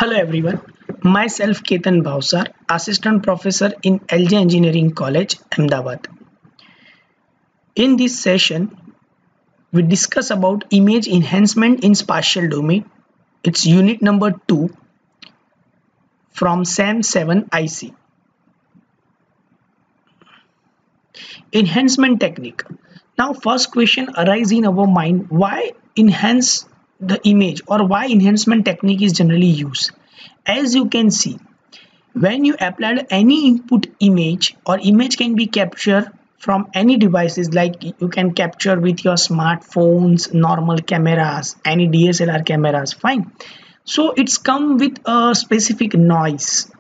Hello everyone, myself Ketan Bhavsar, Assistant Professor in LJ Engineering College, Ahmedabad. In this session, we discuss about image enhancement in spatial domain. It's unit number 2 from SAM 7 IC. Enhancement technique. Now first question arises in our mind, why enhance the image or why enhancement technique is generally used. As you can see, when you apply any input image or image can be captured from any devices, like you can capture with your smartphones, normal cameras, any DSLR cameras, fine. So it's come with a specific noise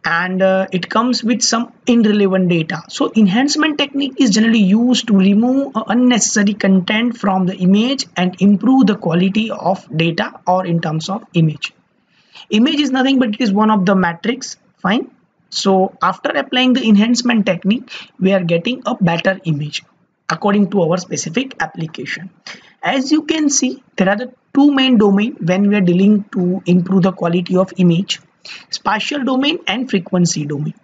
and it comes with some irrelevant data. So enhancement technique is generally used to remove unnecessary content from the image and improve the quality of data or in terms of image. Image is nothing but it is one of the matrix, fine. So after applying the enhancement technique, we are getting a better image according to our specific application. As you can see, there are the two main domain when we are dealing to improve the quality of image: spatial domain and frequency domain.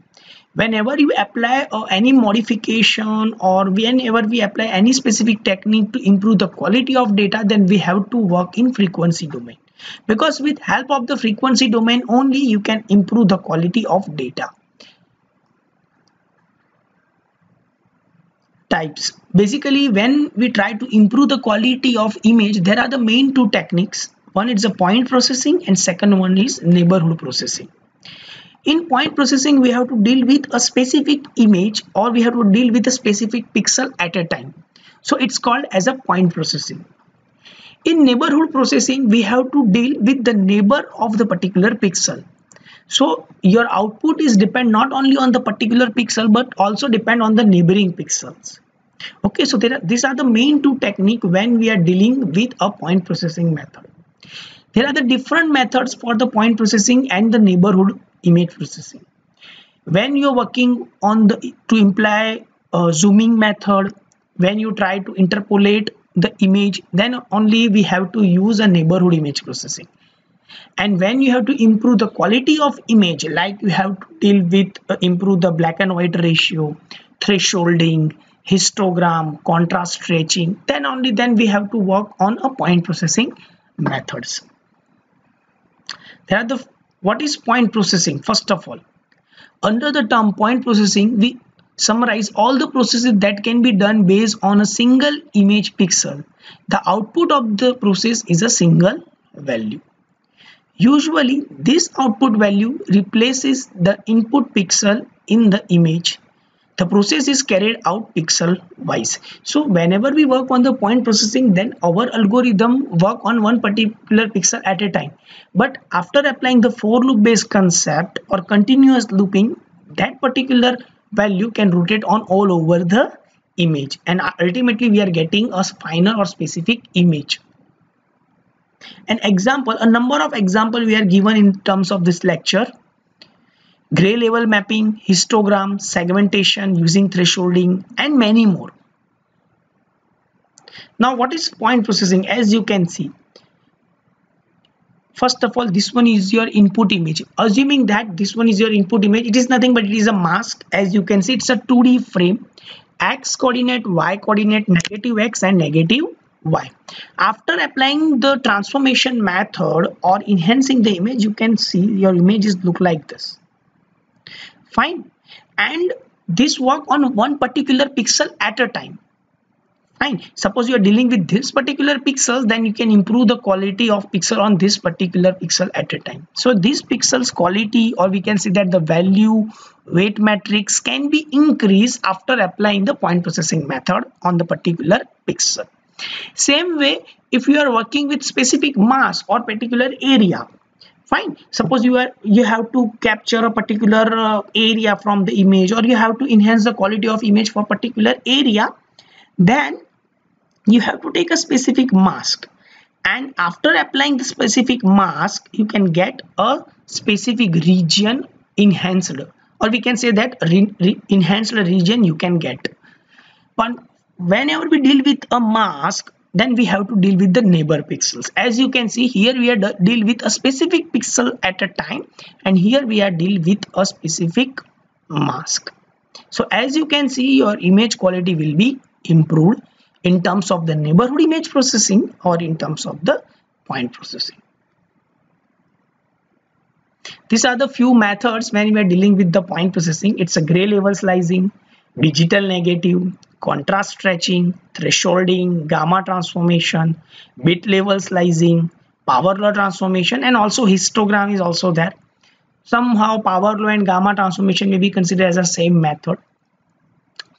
Whenever you apply any modification or whenever we apply any specific technique to improve the quality of data, then we have to work in frequency domain, because with help of the frequency domain only you can improve the quality of data. Types. Basically, when we try to improve the quality of image, there are the main two techniques. One is the point processing and second one is neighborhood processing. In point processing, we have to deal with a specific image or we have to deal with a specific pixel at a time. So it's called as a point processing. In neighborhood processing, we have to deal with the neighbor of the particular pixel. So your output is depend not only on the particular pixel but also depend on the neighboring pixels. Okay, so these are the main two techniques when we are dealing with a point processing method. There are the different methods for the point processing and the neighborhood image processing. When you're working on to imply a zooming method, when you try to interpolate the image, then only we have to use a neighborhood image processing. And when you have to improve the quality of image, like you have to deal with improve the black and white ratio, thresholding, histogram, contrast stretching, then we have to work on a point processing methods. What is point processing? First of all, under the term point processing, we summarize all the processes that can be done based on a single image pixel. The output of the process is a single value. Usually, this output value replaces the input pixel in the image. The process is carried out pixel wise. So whenever we work on the point processing, then our algorithm work on one particular pixel at a time. But after applying the for loop based concept or continuous looping, that particular value can rotate on all over the image, and ultimately we are getting a final or specific image. A number of example we are given in terms of this lecture: gray level mapping, histogram, segmentation using thresholding, and many more. Now, what is point processing? As you can see, first of all, this one is your input image. Assuming that this one is your input image, it is nothing but it is a mask. As you can see, it's a 2D frame, x coordinate, y coordinate, negative x and negative y. After applying the transformation method or enhancing the image, you can see your images look like this. Fine. And this work on one particular pixel at a time. Fine. Suppose you are dealing with this particular pixels, then you can improve the quality of pixel on this particular pixel at a time. So this pixel's quality, or we can say that the value weight matrix, can be increased after applying the point processing method on the particular pixel. Same way, if you are working with specific mask or particular area, fine. Suppose you have to capture a particular area from the image, or you have to enhance the quality of image for particular area, then you have to take a specific mask, and after applying the specific mask, you can get a specific region enhanced, or we can say that enhanced region you can get. But whenever we deal with a mask, then we have to deal with the neighbor pixels. As you can see here, we are deal with a specific pixel at a time, and here we are deal with a specific mask. So as you can see, your image quality will be improved in terms of the neighborhood image processing or in terms of the point processing. These are the few methods when we are dealing with the point processing. It's a gray level slicing, digital negative, contrast stretching, thresholding, gamma transformation, bit level slicing, power law transformation, and also histogram is also there. Somehow power law and gamma transformation may be considered as the same method.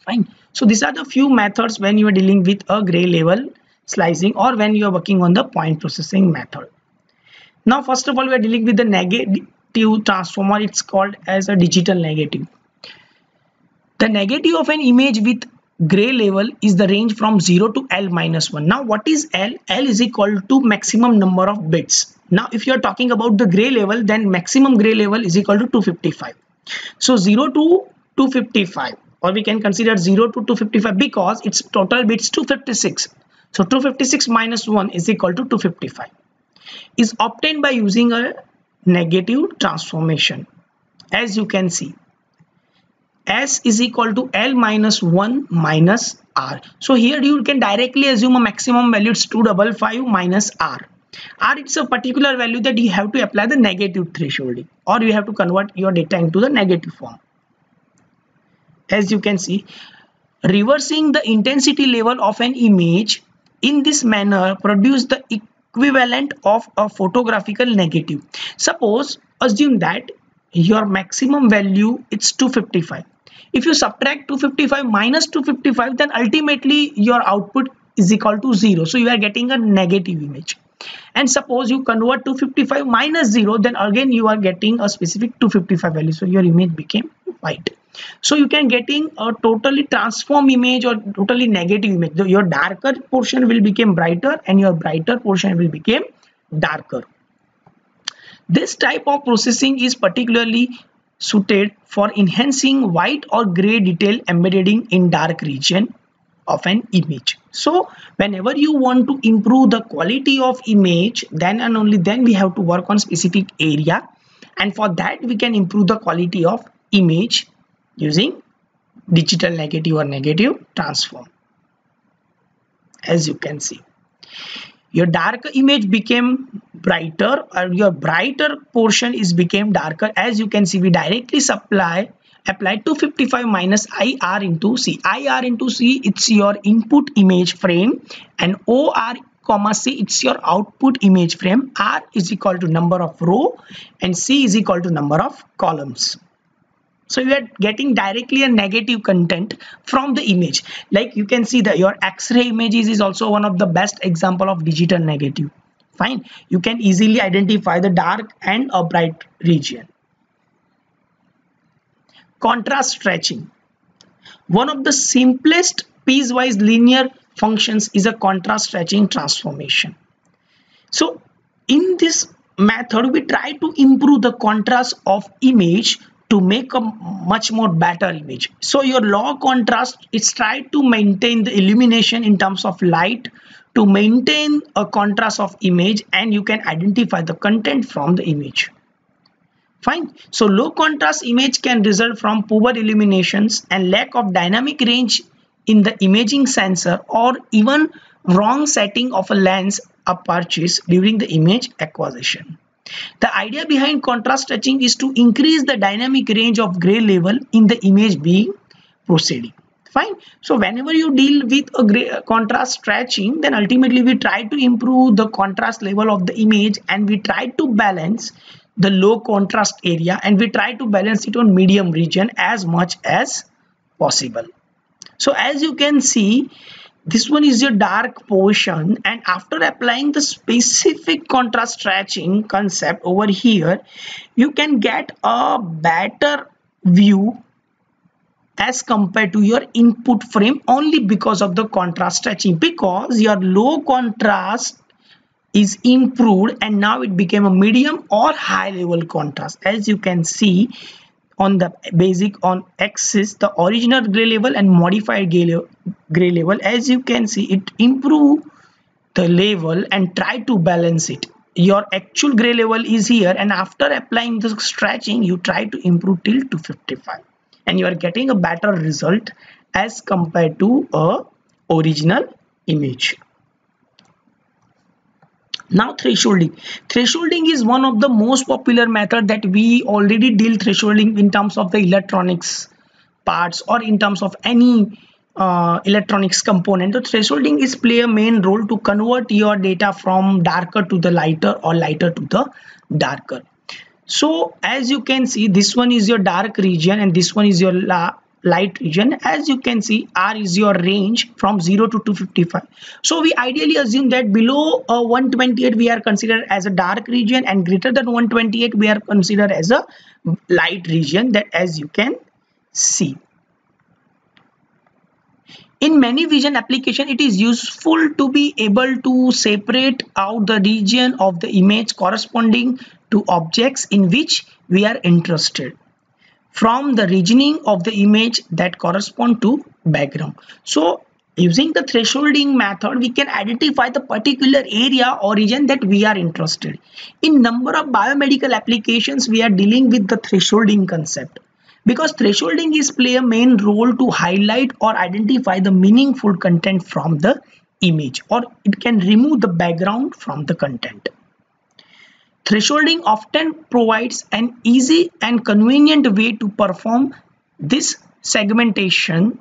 Fine. So these are the few methods when you are dealing with a gray level slicing or when you are working on the point processing method. Now first of all, we are dealing with the negative transformer. It's called as a digital negative. The negative of an image with gray level is the range from 0 to L minus 1. Now what is L? L is equal to maximum number of bits. Now if you are talking about the gray level, then maximum gray level is equal to 255. So 0 to 255, or we can consider 0 to 255 because its total bits 256. So 256 minus 1 is equal to 255. Is obtained by using a negative transformation. As you can see, S is equal to L minus 1 minus R. So here you can directly assume a maximum value. It's 255 minus R. R, it's a particular value that you have to apply the negative thresholding, or you have to convert your data into the negative form. As you can see, reversing the intensity level of an image in this manner produce the equivalent of a photographical negative. Suppose, assume that your maximum value is 255. If you subtract 255 minus 255, then ultimately your output is equal to 0. So you are getting a negative image. And suppose you convert 255 minus 0, then again you are getting a specific 255 value. So your image became white. So you can getting a totally transform image or totally negative image. Your darker portion will become brighter and your brighter portion will become darker. This type of processing is particularly suited for enhancing white or gray detail embedded in dark region of an image. So whenever you want to improve the quality of image, then and only then we have to work on specific area, and for that we can improve the quality of image using digital negative or negative transform. As you can see, your darker image became brighter, or your brighter portion is became darker. As you can see, we directly apply 255 minus IR into C. IR into C, it's your input image frame, and OR comma C, it's your output image frame. R is equal to number of row and C is equal to number of columns. So you are getting directly a negative content from the image. Like you can see that your X-ray images is also one of the best example of digital negative. Fine. You can easily identify the dark and a bright region. Contrast stretching. One of the simplest piecewise linear functions is a contrast stretching transformation. So in this method, we try to improve the contrast of image to make a much more better image. So your low contrast is try to maintain the illumination in terms of light to maintain a contrast of image, and you can identify the content from the image. Fine. So low contrast image can result from poor illuminations and lack of dynamic range in the imaging sensor, or even wrong setting of a lens apertures during the image acquisition. The idea behind contrast stretching is to increase the dynamic range of gray level in the image being proceeding. Fine. So whenever you deal with a gray contrast stretching, then ultimately we try to improve the contrast level of the image, and we try to balance the low contrast area, and we try to balance it on medium region as much as possible. So as you can see, this one is your dark portion, and after applying the specific contrast stretching concept over here, you can get a better view as compared to your input frame only because of the contrast stretching, because your low contrast is improved and now it became a medium or high level contrast. As you can see on the basic on axis, the original gray level and modified gray level, as you can see, it improved the level and try to balance it. Your actual gray level is here, and after applying the stretching you try to improve till 255, and you are getting a better result as compared to a original image. Now thresholding is one of the most popular method that we already deal thresholding in terms of the electronics parts or in terms of any electronics component. The thresholding is play a main role to convert your data from darker to the lighter or lighter to the darker. So as you can see, this one is your dark region and this one is your light region. As you can see, R is your range from 0 to 255. So we ideally assume that below 128 we are considered as a dark region, and greater than 128 we are considered as a light region, that as you can see. In many vision application, it is useful to be able to separate out the region of the image corresponding to objects in which we are interested from the regioning of the image that correspond to background. So using the thresholding method, we can identify the particular area or region that we are interested. In number of biomedical applications, we are dealing with the thresholding concept, because thresholding is play a main role to highlight or identify the meaningful content from the image, or it can remove the background from the content. Thresholding often provides an easy and convenient way to perform this segmentation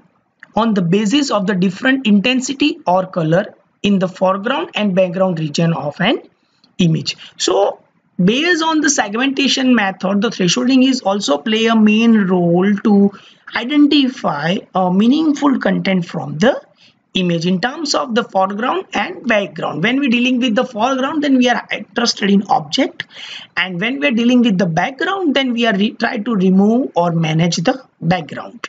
on the basis of the different intensity or color in the foreground and background region of an image. So based on the segmentation method, the thresholding is also play a main role to identify a meaningful content from the image in terms of the foreground and background. When we're dealing with the foreground, then we are interested in object, and when we're dealing with the background, then we are try to remove or manage the background.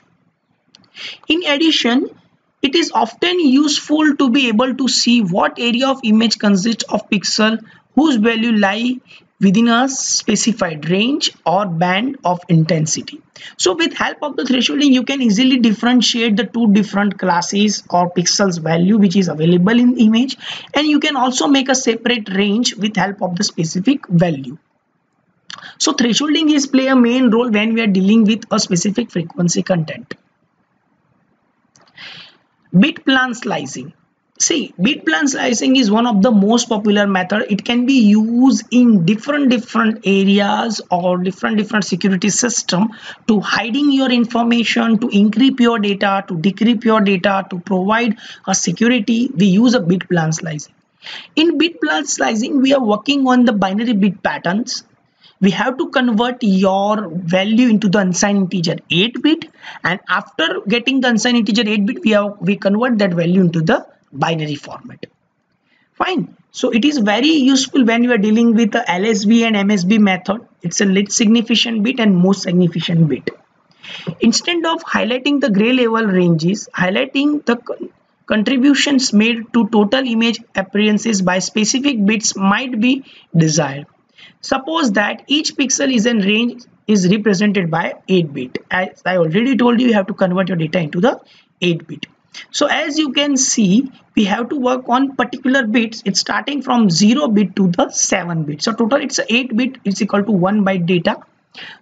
In addition, it is often useful to be able to see what area of image consists of pixel whose value lie within a specified range or band of intensity. So with help of the thresholding, you can easily differentiate the two different classes or pixels value which is available in image, and you can also make a separate range with help of the specific value. So thresholding is play a main role when we are dealing with a specific frequency content. Bit plan slicing. See, bit plan slicing is one of the most popular method. It can be used in different areas or different security system to hiding your information, to encrypt your data, to decrypt your data, to provide a security. We use a bit plan slicing. In bit plan slicing, we are working on the binary bit patterns. We have to convert your value into the unsigned integer 8-bit, and after getting the unsigned integer 8-bit, we convert that value into the binary format. Fine. So it is very useful when you are dealing with the LSB and MSB method. It's a least significant bit and most significant bit. Instead of highlighting the gray level ranges, highlighting the contributions made to total image appearances by specific bits might be desired. Suppose that each pixel is in range is represented by 8-bit. As I already told you, you have to convert your data into the 8-bit. So as you can see, we have to work on particular bits. It's starting from 0-bit to the 7-bit. So total it's 8-bit is equal to 1 byte data.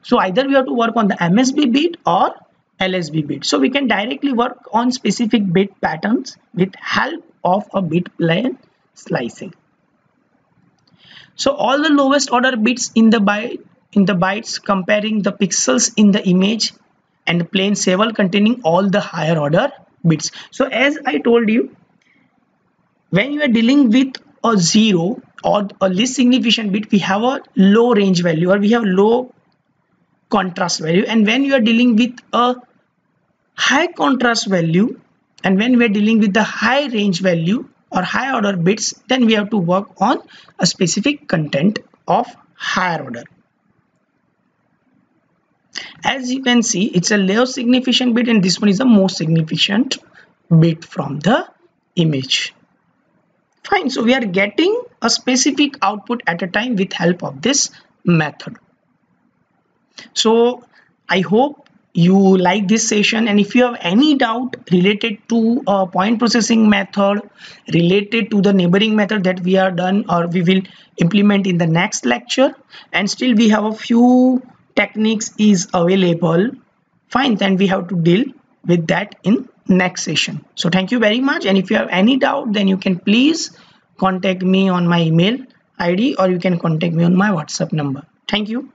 So either we have to work on the MSB bit or LSB bit. So we can directly work on specific bit patterns with help of a bit plan slicing. So all the lowest order bits in the bytes comparing the pixels in the image, and the plain table containing all the higher order bits. So as I told you, when you are dealing with a 0 or a least significant bit, we have a low range value or we have low contrast value, and when you are dealing with a high contrast value and when we are dealing with the high range value or high order bits, then we have to work on a specific content of higher order. As you can see, it's a low significant bit and this one is the most significant bit from the image. Fine. So we are getting a specific output at a time with help of this method. So I hope you like this session, and if you have any doubt related to point processing method, related to the neighboring method that we are done or we will implement in the next lecture, and still we have a few techniques is available, fine, then we have to deal with that in next session. So thank you very much, and if you have any doubt, then you can please contact me on my email ID, or you can contact me on my WhatsApp number. Thank you.